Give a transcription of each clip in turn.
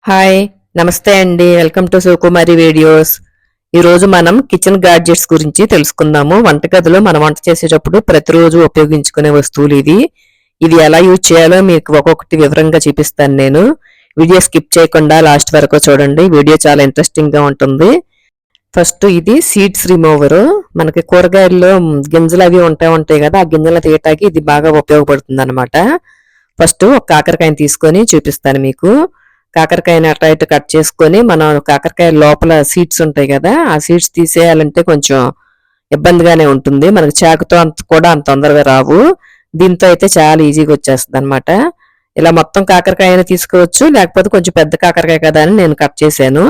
Hi నమస్తే అండి. Welcome to Sukumari videos. ఈరోజు మనం కిచెన్ గాడ్జెట్స్ గురించి తెలుసుకుందాము. వంటగదిలో మనం వంట చేసేటప్పుడు ప్రతిరోజు ఉపయోగించుకునే వస్తువులు ఇది ఎలా యూజ్ చేయాలో మీకు ఒక్కొక్కటి వివరంగా చూపిస్తాను నేను. వీడియో స్కిప్ చేయకుండా లాస్ట్ వరకు చూడండి. వీడియో చాలా ఇంట్రెస్టింగ్ గా ఉంటుంది. ఫస్ట్ ఇది సీడ్స్ రిమూవర్. మనకి కూరగాయల్లో గింజలు అవి ఉంటాయి కదా, ఆ గింజలు తీయటానికి ఇది బాగా ఉపయోగపడుతుంది అనమాట. ఫస్ట్ ఒక కాకరకాయని తీసుకొని చూపిస్తాను మీకు. కాకరకాయని అట్లా ఇటు కట్ చేసుకొని మనం కాకరకాయ లోపల సీడ్స్ ఉంటాయి కదా, ఆ సీడ్స్ తీసేయాలంటే కొంచెం ఇబ్బందిగానే ఉంటుంది. మనకి చాకుతో అంత తొందరగా రావు. దీంతో అయితే చాలా ఈజీగా వచ్చేస్తుంది అనమాట. ఇలా మొత్తం కాకరకాయని తీసుకోవచ్చు, లేకపోతే కొంచెం పెద్ద కాకరకాయ కదా అని నేను కట్ చేశాను.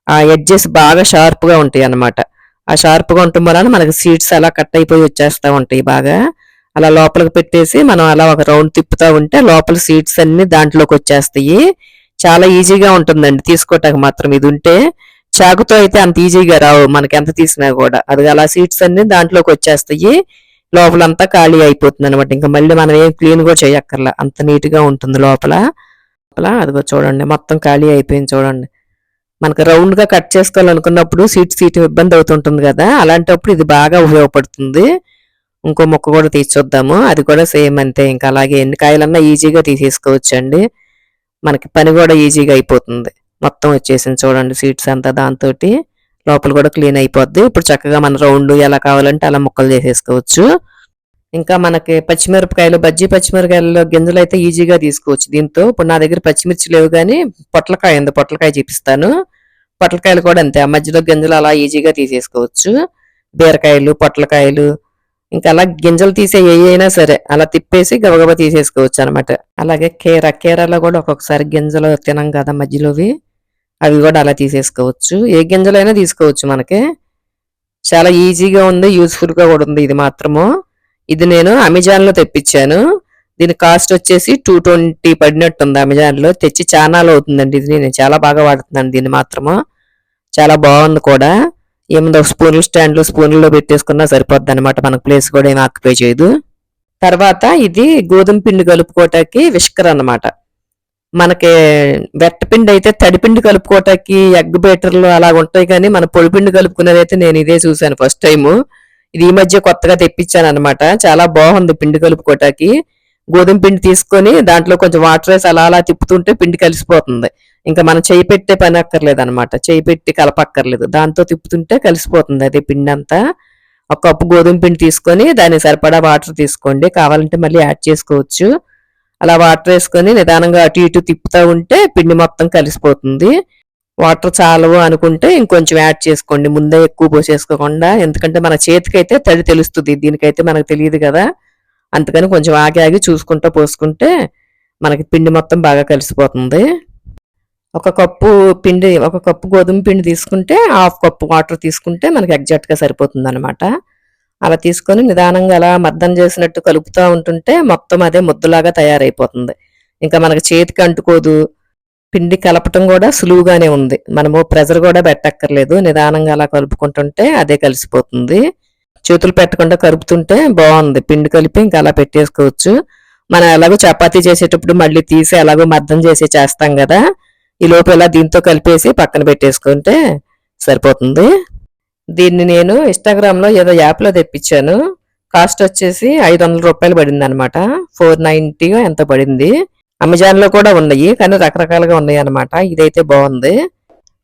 ఆ ఎడ్జెస్ బాగా షార్ప్ గా ఉంటాయి అనమాట. ఆ షార్ప్ గా ఉండటం వలన మనకి సీడ్స్ అలా కట్ అయిపోయి వచ్చేస్తా ఉంటాయి బాగా. అలా లోపలికి పెట్టేసి మనం అలా ఒక రౌండ్ తిప్పుతా ఉంటే లోపల సీడ్స్ అన్ని దాంట్లోకి వచ్చేస్తాయి. చాలా ఈజీగా ఉంటుందండి తీసుకోవటానికి మాత్రం. ఇది ఉంటే చాకుతో అయితే అంత ఈజీగా రావు మనకి, ఎంత తీసినా కూడా. అది అలా సీడ్స్ అన్ని దాంట్లోకి వచ్చేస్తాయి, లోపలంతా ఖాళీ అయిపోతుంది అనమాట. ఇంకా మళ్ళీ మనం ఏం క్లీన్ కూడా చేయక్కర్లా, అంత నీట్ గా ఉంటుంది లోపల. అదిగో చూడండి, మొత్తం ఖాళీ అయిపోయింది చూడండి. మనకు రౌండ్ గా కట్ చేసుకోవాలనుకున్నప్పుడు సీట్ ఇబ్బంది అవుతుంటుంది కదా, అలాంటప్పుడు ఇది బాగా ఉపయోగపడుతుంది. ఇంకో ముక్క కూడా తీసి చూద్దాము. అది కూడా సేమ్ అంతే. ఇంకా అలాగే ఎన్ని కాయలన్నా ఈజీగా తీసేసుకోవచ్చు అండి. మనకి పని కూడా ఈజీగా అయిపోతుంది. మొత్తం వచ్చేసింది చూడండి సీడ్స్ అంతా. దాంతో లోపల కూడా క్లీన్ అయిపోద్ది. ఇప్పుడు చక్కగా మన రౌండ్ ఎలా కావాలంటే అలా ముక్కలు చేసేసుకోవచ్చు. ఇంకా మనకి పచ్చిమిరపకాయలు, బజ్జీ పచ్చిమిరపకాయలలో గింజలు అయితే ఈజీగా తీసుకోవచ్చు దీంతో. ఇప్పుడు నా దగ్గర పచ్చిమిర్చి లేవు కానీ పొట్లకాయ ఉంది, పొట్లకాయ చూపిస్తాను. పొట్లకాయలు కూడా అంతే, ఆ మధ్యలో గింజలు అలా ఈజీగా తీసేసుకోవచ్చు. బీరకాయలు, పొట్లకాయలు, ఇంకా అలా గింజలు తీసే ఏ అయినా సరే అలా తిప్పేసి గబగబా తీసేసుకోవచ్చు అనమాట. అలాగే కేరాలో కూడా ఒక్కొక్కసారి గింజలు తినం కదా మధ్యలోవి, అవి కూడా అలా తీసేసుకోవచ్చు. ఏ గింజలైనా తీసుకోవచ్చు మనకి. చాలా ఈజీగా ఉంది, యూస్ఫుల్ గా కూడా ఉంది ఇది మాత్రము. ఇది నేను అమెజాన్ లో తెప్పించాను. దీని కాస్ట్ వచ్చేసి 220 పడినట్టుంది అమెజాన్ లో. తెచ్చి చానాలు అవుతుందండి. ఇది నేను చాలా బాగా వాడుతున్నాను దీన్ని మాత్రము. చాలా బాగుంది కూడా. ఏముందో స్పూన్లో పెట్టేసుకున్నా సరిపోద్ది అనమాట. మనకు ప్లేస్ కూడా ఏమి ఆక్యుపై చేయదు. తర్వాత ఇది గోధుమ పిండి కలుపుకోవటానికి విష్కర్ అనమాట. మనకి వెట్టపిండి అయితే తడిపిండి కలుపుకోవటానికి ఎగ్ బేటర్లు అలా ఉంటాయి, కానీ మన పొడిపిండి కలుపుకునేది అయితే నేను ఇదే చూసాను ఫస్ట్ టైము. ఇది ఈ మధ్య కొత్తగా తెప్పించాను అనమాట. చాలా బాగుంది పిండి కలుపుకోవటానికి. గోధుమ పిండి తీసుకొని దాంట్లో కొంచెం వాటర్ వేసి అలా అలా తిప్పుతుంటే పిండి కలిసిపోతుంది. ఇంకా మనం చేయి పెట్టే పని అక్కర్లేదు అనమాట, చేయి పెట్టి కలపక్కర్లేదు, దాంతో తిప్పుతుంటే కలిసిపోతుంది అదే పిండి అంతా. ఒక కప్పు గోధుమ పిండి తీసుకొని దానికి సరిపడా వాటర్ తీసుకోండి, కావాలంటే మళ్ళీ యాడ్ చేసుకోవచ్చు. అలా వాటర్ వేసుకొని నిదానంగా అటు ఇటు తిప్పుతూ ఉంటే పిండి మొత్తం కలిసిపోతుంది. వాటర్ చాలవు అనుకుంటే ఇంకొంచెం యాడ్ చేసుకోండి, ముందే ఎక్కువ పోసేసుకోకుండా. ఎందుకంటే మన చేతికైతే తడి తెలుస్తుంది, దీనికైతే మనకు తెలియదు కదా. అందుకని కొంచెం ఆగి ఆగి చూసుకుంటూ పోసుకుంటే మనకి పిండి మొత్తం బాగా కలిసిపోతుంది. ఒక కప్పు గోధుమ పిండి తీసుకుంటే హాఫ్ కప్పు వాటర్ తీసుకుంటే మనకి ఎగ్జాక్ట్గా సరిపోతుంది అనమాట. అలా తీసుకొని నిదానంగా అలా మద్దం చేసినట్టు కలుపుతూ ఉంటుంటే మొత్తం అదే ముద్దలాగా తయారైపోతుంది. ఇంకా మనకి చేతికి అంటుకోదు. పిండి కలపటం కూడా సులువుగానే ఉంది, మనము ప్రెజర్ కూడా పెట్టక్కర్లేదు. నిదానంగా అలా కలుపుకుంటుంటే అదే కలిసిపోతుంది. చేతులు పెట్టకుండా కలుపుతుంటే బాగుంది. పిండి కలిపి ఇంకా అలా పెట్టేసుకోవచ్చు. మనం ఎలాగో చపాతీ చేసేటప్పుడు మళ్ళీ తీసి ఎలాగో మద్దం చేస్తాం కదా, ఈ లోపు ఇలా దీంతో కలిపేసి పక్కన పెట్టేసుకుంటే సరిపోతుంది. దీన్ని నేను ఇన్స్టాగ్రామ్ లో ఏదో యాప్ లో తెప్పించాను. కాస్ట్ వచ్చేసి 500 రూపాయలు పడింది అనమాట. 490 ఎంత పడింది. అమెజాన్ లో కూడా ఉన్నాయి, కానీ రకరకాలుగా ఉన్నాయి అనమాట. ఇదైతే బాగుంది.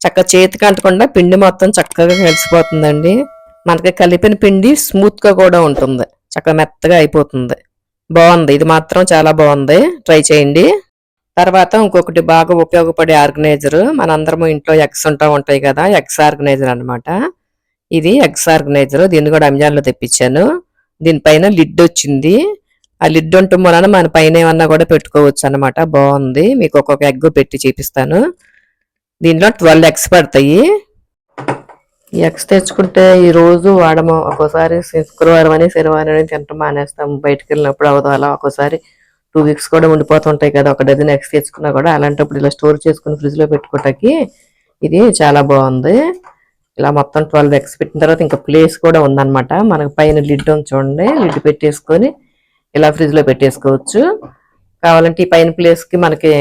చక్కగా చేతికి అంటకుండా పిండి మొత్తం చక్కగా కలిసిపోతుందండి. మనకి కలిపిన పిండి స్మూత్ గా కూడా ఉంటుంది, చక్కగా మెత్తగా అయిపోతుంది. బాగుంది, ఇది మాత్రం చాలా బాగుంది, ట్రై చేయండి. తర్వాత ఇంకొకటి బాగా ఉపయోగపడే ఆర్గనైజర్, మనందరము ఇంట్లో ఎగ్స్ ఉంటాయి కదా, ఎగ్స్ ఆర్గనైజర్ అనమాట. ఇది ఎగ్స్ ఆర్గనైజర్. దీన్ని కూడా అమెజాన్ లో తెప్పించాను. దీనిపైన లిడ్ వచ్చింది. ఆ లిడ్ ఉండటం వలన మన పైన ఏమన్నా కూడా పెట్టుకోవచ్చు అనమాట. బాగుంది, మీకు ఒక్కొక్క ఎగ్ పెట్టి చూపిస్తాను. దీనిలో 12 ఎగ్స్ పడతాయి. ఈ ఎగ్స్ తెచ్చుకుంటే ఈ రోజు వాడము. ఒక్కోసారి శుక్రవారం అని శనివారం అని తింటాం మానేస్తాం, బయటకు వెళ్ళినప్పుడు అవదు. అలా ఒక్కోసారి 2 వీక్స్ కూడా ఉండిపోతుంటాయి కదా, ఒక డజన్ ఎగ్స్ తెచ్చుకున్నా కూడా. అలాంటప్పుడు ఇలా స్టోర్ చేసుకుని ఫ్రిడ్జ్ లో పెట్టుకోవటానికి ఇది చాలా బాగుంది. ఇలా మొత్తం 12 ఎగ్స్ పెట్టిన తర్వాత ఇంకా ప్లేస్ కూడా ఉందన్నమాట. మనకు పైన లిడ్ ఉంది చూడండి, లిడ్ పెట్టేసుకొని ఇలా ఫ్రిడ్జ్ లో పెట్టేసుకోవచ్చు. కావాలంటే ఈ పైన ప్లేస్ కి మనకి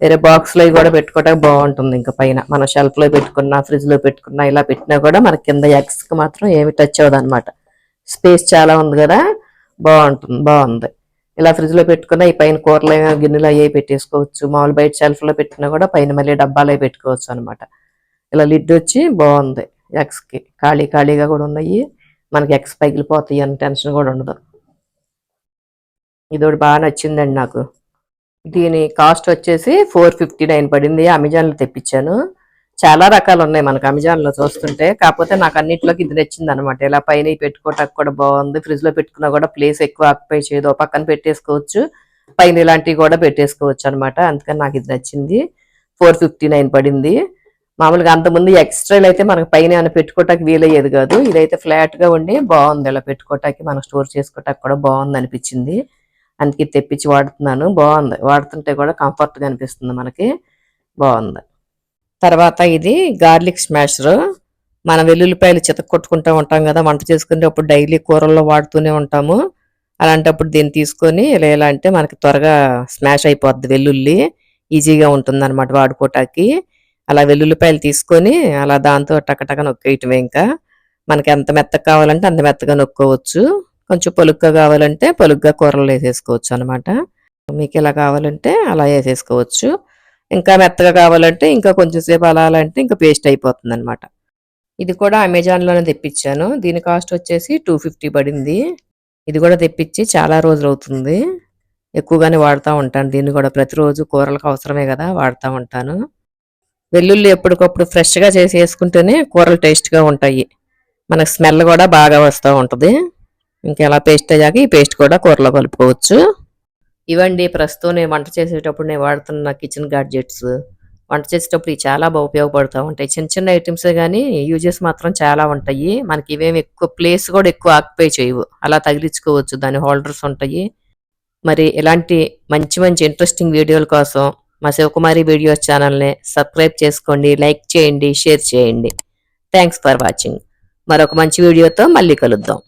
వేరే బాక్స్లో కూడా పెట్టుకోవడానికి బాగుంటుంది. ఇంకా పైన మన షెల్ఫ్లో పెట్టుకున్నా, ఫ్రిడ్జ్లో పెట్టుకున్నా, ఇలా పెట్టినా కూడా మనకి కింద ఎగ్స్కి మాత్రం ఏమి టచ్ అవ్వదు అనమాట. స్పేస్ చాలా ఉంది కదా, బాగుంది. ఇలా ఫ్రిడ్జ్లో పెట్టుకున్నా ఈ పైన కూరలు గిన్నెలు అయ్యి పెట్టేసుకోవచ్చు. మామూలు బయట షెల్ఫ్లో పెట్టినా కూడా పైన మళ్ళీ డబ్బాలు అవి పెట్టుకోవచ్చు అనమాట. ఇలా లిడ్ వచ్చి బాగుంది. ఎగ్స్కి ఖాళీగా కూడా ఉన్నాయి. మనకి ఎగ్స్ పగిలిపోతాయి అని టెన్షన్ కూడా ఉండదు. ఇది ఒకటి బాగా నచ్చిందండి నాకు. దీని కాస్ట్ వచ్చేసి 459 పడింది. అమెజాన్లో తెప్పించాను. చాలా రకాలు ఉన్నాయి మనకు అమెజాన్లో చూస్తుంటే, కాకపోతే నాకు అన్నింటిలోకి ఇది నచ్చింది అనమాట. ఇలా పైన పెట్టుకోవటానికి కూడా బాగుంది. ఫ్రిడ్జ్లో పెట్టుకున్నా కూడా ప్లేస్ ఎక్కువ ఆక్యుపై చేయదు, పక్కన పెట్టేసుకోవచ్చు. పైన ఇలాంటివి కూడా పెట్టేసుకోవచ్చు అనమాట. అందుకని నాకు ఇది నచ్చింది. 459 పడింది. మామూలుగా అంతకుముందు ఎక్స్ట్రాలు అయితే మనకు పైన ఏమైనా పెట్టుకోవటానికి వీలయ్యేది కాదు. ఇదైతే ఫ్లాట్గా ఉండి బాగుంది. ఇలా పెట్టుకోవటానికి మనం స్టోర్ చేసుకోవటానికి కూడా బాగుంది అనిపించింది. అందుకే తెప్పించి వాడుతున్నాను. బాగుంది, వాడుతుంటే కూడా కంఫర్ట్గా అనిపిస్తుంది మనకి. బాగుంది. తర్వాత ఇది గార్లిక్ స్మాషర్. మన వెల్లుల్లిపాయలు చితక్కొట్టుకుంటూ ఉంటాం కదా వంట చేసుకునేటప్పుడు, డైలీ కూరల్లో వాడుతూనే ఉంటాము. అలాంటప్పుడు దీన్ని తీసుకొని ఇలా అంటే మనకి త్వరగా స్మాష్ అయిపోద్ది. వెల్లుల్లి ఈజీగా ఉంటుంది అనమాట వాడుకోవటానికి. అలా వెల్లుల్లిపాయలు తీసుకొని అలా దాంతో టకటక నొక్కేయటమే. ఇంకా మనకి ఎంత మెత్తగా కావాలంటే అంత మెత్తగా నొక్కోవచ్చు. కొంచెం పొలుగ్గా కావాలంటే పొలుగ్గా కూరలు వేసేసుకోవచ్చు అనమాట. మీకు ఇలా కావాలంటే అలా వేసేసుకోవచ్చు. ఇంకా మెత్తగా కావాలంటే ఇంకా కొంచెం సేపు అలా అంటే ఇంకా పేస్ట్ అయిపోతుంది అనమాట. ఇది కూడా అమెజాన్లోనే తెప్పించాను. దీని కాస్ట్ వచ్చేసి 250 పడింది. ఇది కూడా తెప్పించి చాలా రోజులు అవుతుంది. ఎక్కువగానే వాడుతూ ఉంటాను. దీన్ని కూడా ప్రతిరోజు కూరలకు అవసరమే కదా, వాడుతూ ఉంటాను. వెల్లుల్లి ఎప్పటికప్పుడు ఫ్రెష్గా చేసి వేసుకుంటేనే కూరలు టేస్ట్గా ఉంటాయి. మనకు స్మెల్ కూడా బాగా వస్తూ ఉంటుంది. ఇంకెలా పేస్ట్ అయ్యాక ఈ పేస్ట్ కూడా కూరలో కలుపుకోవచ్చు. ఇవండి ప్రస్తుతం నేను వంట చేసేటప్పుడు నేను వాడుతున్న కిచెన్ గాడ్జెట్స్. వంట చేసేటప్పుడు ఇవి చాలా బాగా ఉపయోగపడుతూ ఉంటాయి. చిన్న చిన్న ఐటమ్సే కానీ యూజెస్ మాత్రం చాలా ఉంటాయి. మనకి ఇవేమి ఎక్కువ ప్లేస్ కూడా ఎక్కువ ఆక్యుపై చేయవు. అలా తగిలించుకోవచ్చు, దాని హోల్డర్స్ ఉంటాయి. మరి ఇలాంటి మంచి మంచి ఇంట్రెస్టింగ్ వీడియోల కోసం మా శివకుమారి వీడియోస్ ఛానల్ని సబ్స్క్రైబ్ చేసుకోండి, లైక్ చేయండి, షేర్ చేయండి. Thanks for watching. మరొక మంచి వీడియోతో మళ్ళీ కలుద్దాం.